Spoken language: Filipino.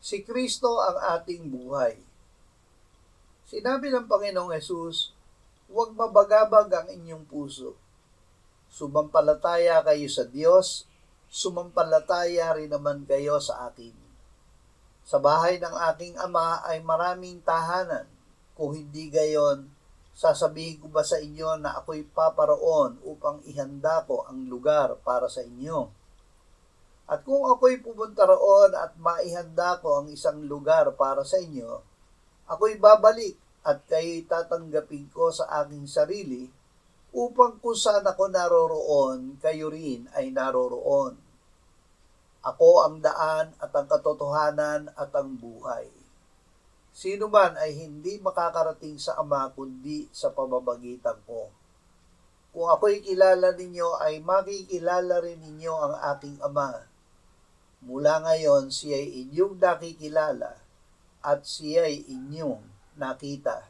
Si Kristo ang ating buhay. Sinabi ng Panginoong Hesus, huwag mabagabag ang inyong puso. Sumampalataya kayo sa Diyos, sumampalataya rin naman kayo sa akin. Sa bahay ng aking Ama ay maraming tahanan. Kung hindi gayon, sasabihin ko ba sa inyo na ako'y paparoon upang ihanda ko ang lugar para sa inyo? At kung ako'y pupunta roon at maihanda ko ang isang lugar para sa inyo, ako'y babalik at kayo'y tatanggapin ko sa aking sarili upang kung saan ako naroroon, kayo rin ay naroroon. Ako ang daan at ang katotohanan at ang buhay. Sino man ay hindi makakarating sa Ama kundi sa pamamagitan ko. Kung ako'y kilala ninyo ay makikilala rin ninyo ang aking Ama. Mula ngayon, siya'y inyong nakikilala at siya'y inyong nakita.